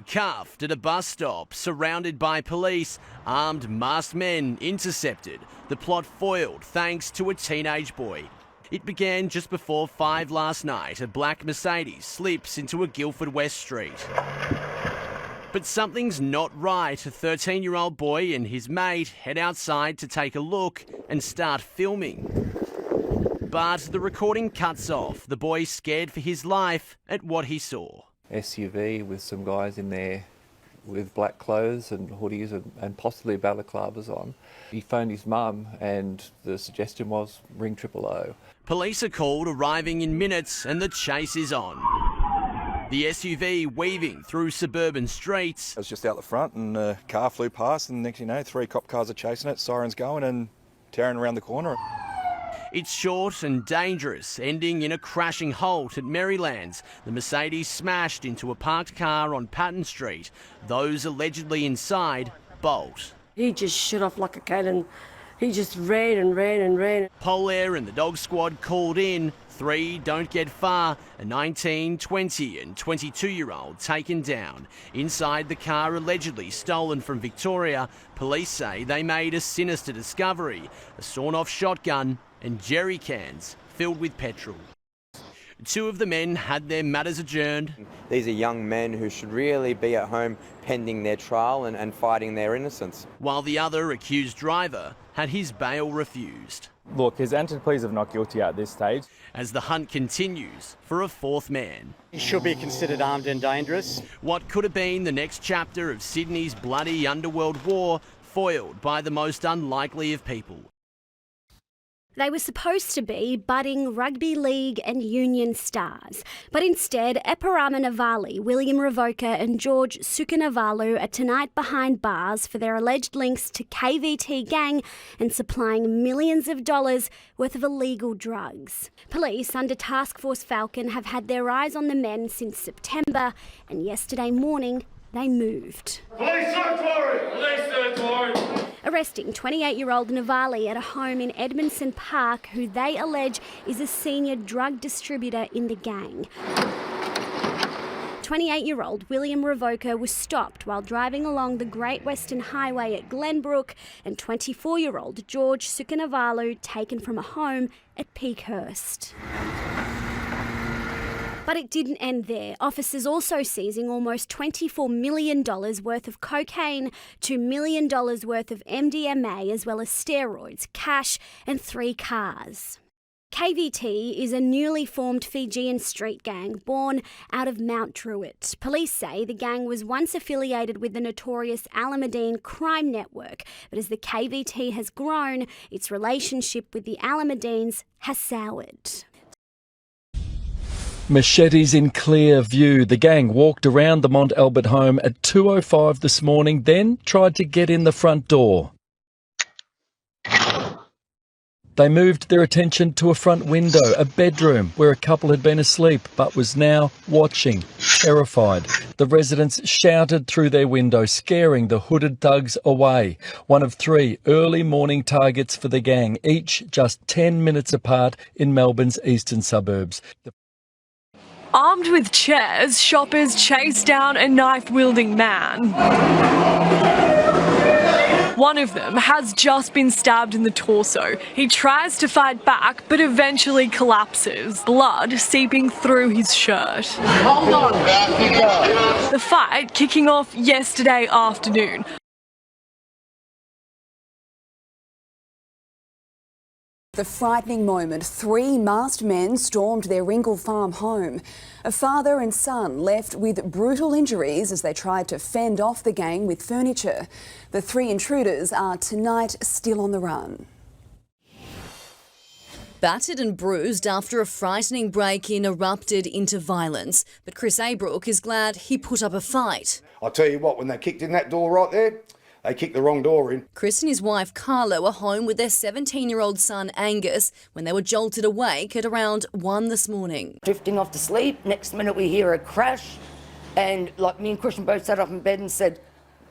Cuffed at a bus stop, surrounded by police, armed masked men intercepted. The plot foiled thanks to a teenage boy. It began just before 5 last night. A black Mercedes slips into a Guildford West street. But something's not right. A 13-year-old boy and his mate head outside to take a look and start filming. But the recording cuts off. The boy scared for his life at what he saw. SUV with some guys in there with black clothes and hoodies and possibly balaclavas on. He phoned his mum and the suggestion was ring 000. Police are called, arriving in minutes, and the chase is on. The SUV weaving through suburban streets. I was just out the front and a car flew past and next thing you know 3 cop cars are chasing it, sirens going and tearing around the corner. It's short and dangerous, ending in a crashing halt at Marylands. The Mercedes smashed into a parked car on Patton Street. Those allegedly inside bolt. He just shut off like a cat and he just ran and ran and ran. Polair and the dog squad called in. 3 don't get far. A 19, 20 and 22-year-old taken down. Inside the car allegedly stolen from Victoria, police say they made a sinister discovery. A sawn-off shotgun and jerry cans filled with petrol. 2 of the men had their matters adjourned. These are young men who should really be at home pending their trial and fighting their innocence. While the other accused driver had his bail refused. Look, his entered pleas of not guilty at this stage. As the hunt continues for a 4th man. He should be considered armed and dangerous. What could have been the next chapter of Sydney's bloody underworld war, foiled by the most unlikely of people. They were supposed to be budding rugby league and union stars, but instead Epirama Navali, William Revoca and George Sukanavalu are tonight behind bars for their alleged links to KVT gang and supplying millions of dollars worth of illegal drugs. Police under Task Force Falcon have had their eyes on the men since September, and yesterday morning they moved. Police search warrant! Police search warrant! Arresting 28-year-old Navali at a home in Edmondson Park, who they allege is a senior drug distributor in the gang. 28-year-old William Revoca was stopped while driving along the Great Western Highway at Glenbrook, and 24-year-old George Sukanavalu taken from a home at Peakhurst. But it didn't end there. Officers also seizing almost $24 million worth of cocaine, $2 million worth of MDMA, as well as steroids, cash and 3 cars. KVT is a newly formed Fijian street gang born out of Mount Druitt. Police say the gang was once affiliated with the notorious Alameddine crime network, but as the KVT has grown, its relationship with the Alameddines has soured. Machetes in clear view. The gang walked around the Mont Albert home at 2:05 this morning, then tried to get in the front door. They moved their attention to a front window, a bedroom where a couple had been asleep but was now watching, terrified. The residents shouted through their window, scaring the hooded thugs away. One of 3 early morning targets for the gang, each just 10 minutes apart in Melbourne's eastern suburbs. Armed with chairs, shoppers chase down a knife-wielding man. One of them has just been stabbed in the torso. He tries to fight back, but eventually collapses, blood seeping through his shirt. Hold on. The fight kicking off yesterday afternoon. The frightening moment, 3 masked men stormed their Ringle Farm home. A father and son left with brutal injuries as they tried to fend off the gang with furniture. The 3 intruders are tonight still on the run. Battered and bruised after a frightening break-in erupted into violence. But Chris Aybrook is glad he put up a fight. I'll tell you what, when they kicked in that door right there, they kicked the wrong door in. Chris and his wife Carla were home with their 17-year-old son Angus when they were jolted awake at around 1 this morning. Drifting off to sleep, next minute we hear a crash, and like me and Christian both sat up in bed and said,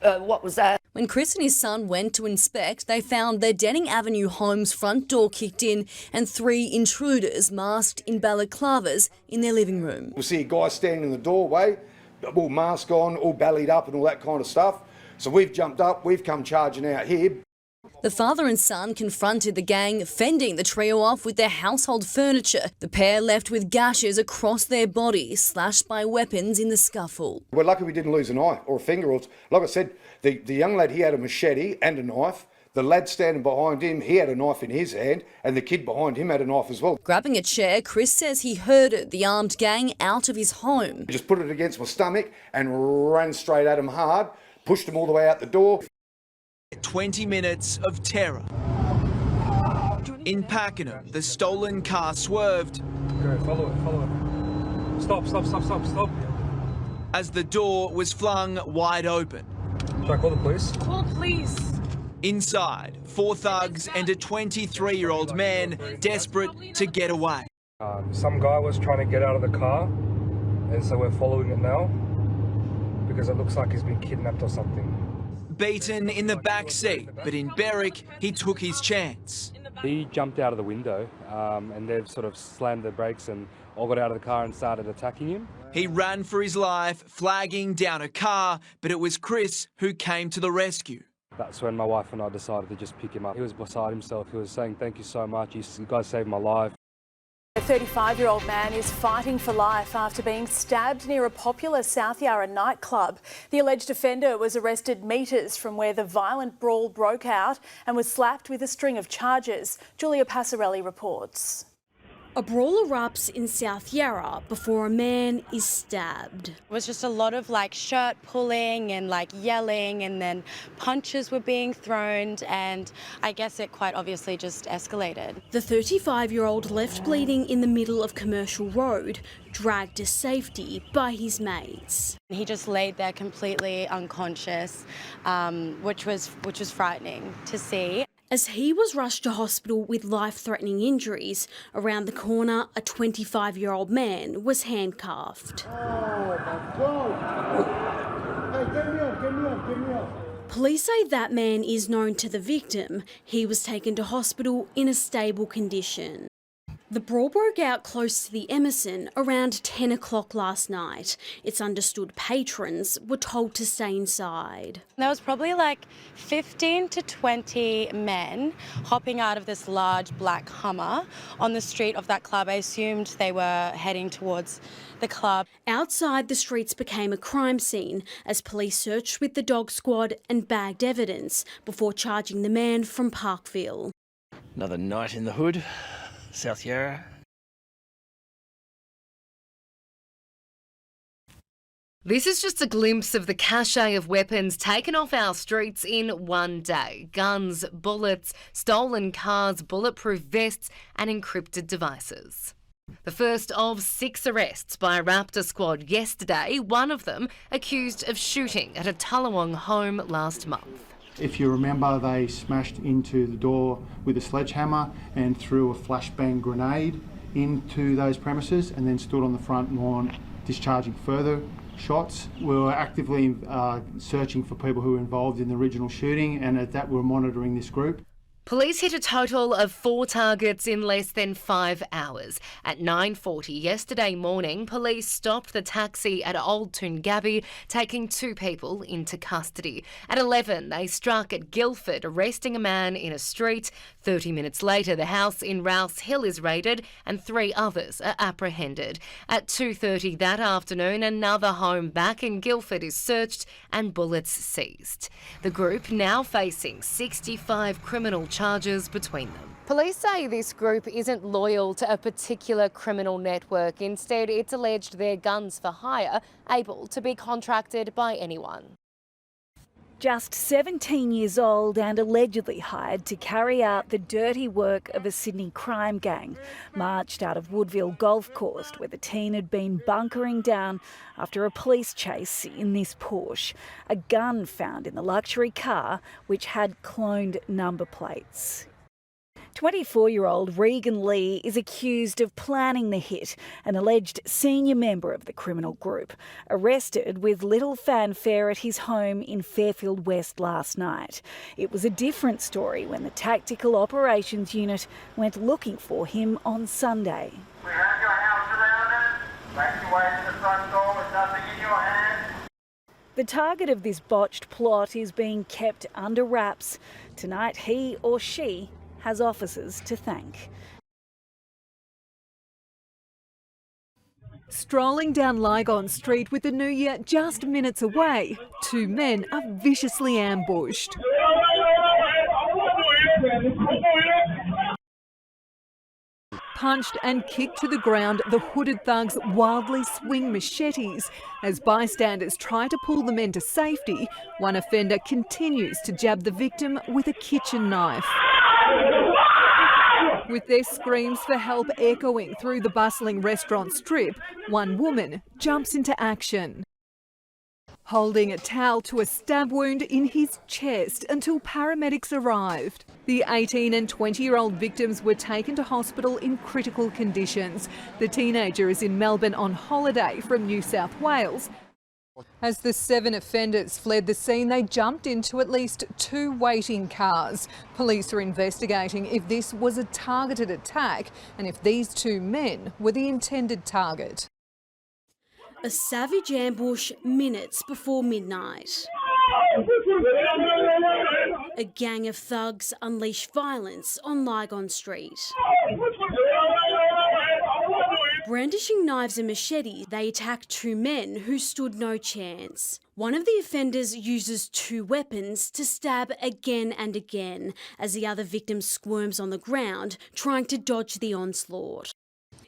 what was that? When Chris and his son went to inspect, they found their Denning Avenue home's front door kicked in and 3 intruders masked in balaclavas in their living room. We'll see a guy standing in the doorway, all mask on, all bellied up and all that kind of stuff. So we've jumped up, we've come charging out here. The father and son confronted the gang, fending the trio off with their household furniture. The pair left with gashes across their bodies, slashed by weapons in the scuffle. We're lucky we didn't lose an eye or a finger. Or like I said, the young lad, he had a machete and a knife. The lad standing behind him, he had a knife in his hand, and the kid behind him had a knife as well. Grabbing a chair, Chris says he herded the armed gang out of his home. Just put it against my stomach and ran straight at him hard. Pushed them all the way out the door. 20 minutes of terror. In Pakenham, the stolen car swerved. Go, follow it. Stop. As the door was flung wide open. Should I call the police? Call police. Inside, 4 thugs and a 23-year-old man desperate to get away. Some guy was trying to get out of the car, and so we're following it now, because it looks like he's been kidnapped or something. Beaten in the back seat, but in Berwick, he took his chance. He jumped out of the window and they've sort of slammed their brakes and all got out of the car and started attacking him. He ran for his life, flagging down a car, but it was Chris who came to the rescue. That's when my wife and I decided to just pick him up. He was beside himself. He was saying, "Thank you so much. You guys saved my life." A 35-year-old man is fighting for life after being stabbed near a popular South Yarra nightclub. The alleged offender was arrested metres from where the violent brawl broke out and was slapped with a string of charges. Julia Passarelli reports. A brawl erupts in South Yarra before a man is stabbed. It was just a lot of shirt pulling and yelling, and then punches were being thrown, and I guess it quite obviously just escalated. The 35-year-old left bleeding in the middle of Commercial Road, dragged to safety by his mates. He just laid there completely unconscious, which was frightening to see. As he was rushed to hospital with life-threatening injuries, around the corner a 25-year-old man was handcuffed. Oh my God! Hey, get me up! Police say that man is known to the victim. He was taken to hospital in a stable condition. The brawl broke out close to the Emerson around 10 o'clock last night. It's understood patrons were told to stay inside. There was probably 15 to 20 men hopping out of this large black Hummer on the street of that club. I assumed they were heading towards the club. Outside, the streets became a crime scene as police searched with the dog squad and bagged evidence before charging the man from Parkville. Another night in the hood. South Yarra. This is just a glimpse of the cachet of weapons taken off our streets in one day. Guns, bullets, stolen cars, bulletproof vests and encrypted devices. The first of 6 arrests by a Raptor squad yesterday, one of them accused of shooting at a Tullawong home last month. If you remember, they smashed into the door with a sledgehammer and threw a flashbang grenade into those premises and then stood on the front lawn discharging further shots. We were actively searching for people who were involved in the original shooting, and at that we were monitoring this group. Police hit a total of 4 targets in less than 5 hours. At 9:40 yesterday morning, police stopped the taxi at Old Toongabbie, taking 2 people into custody. At 11, they struck at Guildford, arresting a man in a street. 30 minutes later, the house in Rouse Hill is raided and 3 others are apprehended. At 2:30 that afternoon, another home back in Guildford is searched and bullets seized. The group now facing 65 criminal charges between them. Police say this group isn't loyal to a particular criminal network. Instead, it's alleged they're guns for hire, able to be contracted by anyone. Just 17 years old and allegedly hired to carry out the dirty work of a Sydney crime gang, marched out of Woodville Golf Course where the teen had been bunkering down after a police chase in this Porsche. A gun found in the luxury car which had cloned number plates. 24-year-old Regan Lee is accused of planning the hit, an alleged senior member of the criminal group, arrested with little fanfare at his home in Fairfield West last night. It was a different story when the Tactical Operations Unit went looking for him on Sunday. We have your house surrounded. Make your way to the front door with nothing in your hand. The target of this botched plot is being kept under wraps. Tonight, he or she has officers to thank. Strolling down Lygon Street with the new year just minutes away, 2 men are viciously ambushed. Punched and kicked to the ground, the hooded thugs wildly swing machetes. As bystanders try to pull the men to safety, one offender continues to jab the victim with a kitchen knife. With their screams for help echoing through the bustling restaurant strip, one woman jumps into action, holding a towel to a stab wound in his chest until paramedics arrived. The 18 and 20-year-old victims were taken to hospital in critical conditions. The teenager is in Melbourne on holiday from New South Wales. As the 7 offenders fled the scene, they jumped into at least 2 waiting cars. Police are investigating if this was a targeted attack and if these 2 men were the intended target. A savage ambush minutes before midnight. A gang of thugs unleash violence on Lygon Street. Brandishing knives and machetes, they attack 2 men who stood no chance. One of the offenders uses 2 weapons to stab again and again as the other victim squirms on the ground, trying to dodge the onslaught.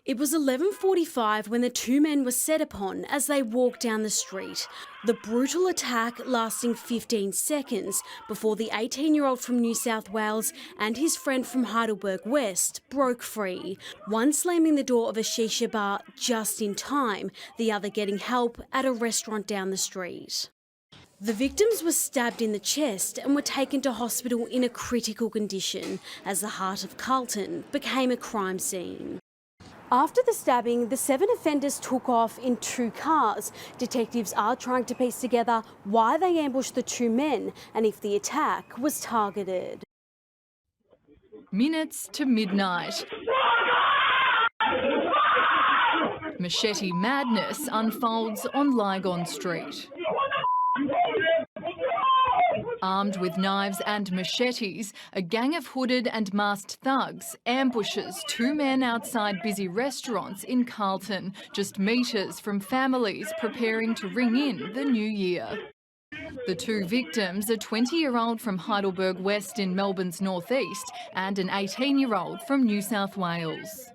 It was 11:45 when the two men were set upon as they walked down the street. The brutal attack lasting 15 seconds before the 18-year-old from New South Wales and his friend from Heidelberg West broke free, one slamming the door of a shisha bar just in time, the other getting help at a restaurant down the street. The victims were stabbed in the chest and were taken to hospital in a critical condition as the heart of Carlton became a crime scene. After the stabbing, the 7 offenders took off in 2 cars. Detectives are trying to piece together why they ambushed the 2 men and if the attack was targeted. Minutes to midnight. Machete madness unfolds on Lygon Street. Armed with knives and machetes, a gang of hooded and masked thugs ambushes 2 men outside busy restaurants in Carlton, just metres from families preparing to ring in the new year. The 2 victims, a 20-year-old from Heidelberg West in Melbourne's northeast and an 18-year-old from New South Wales.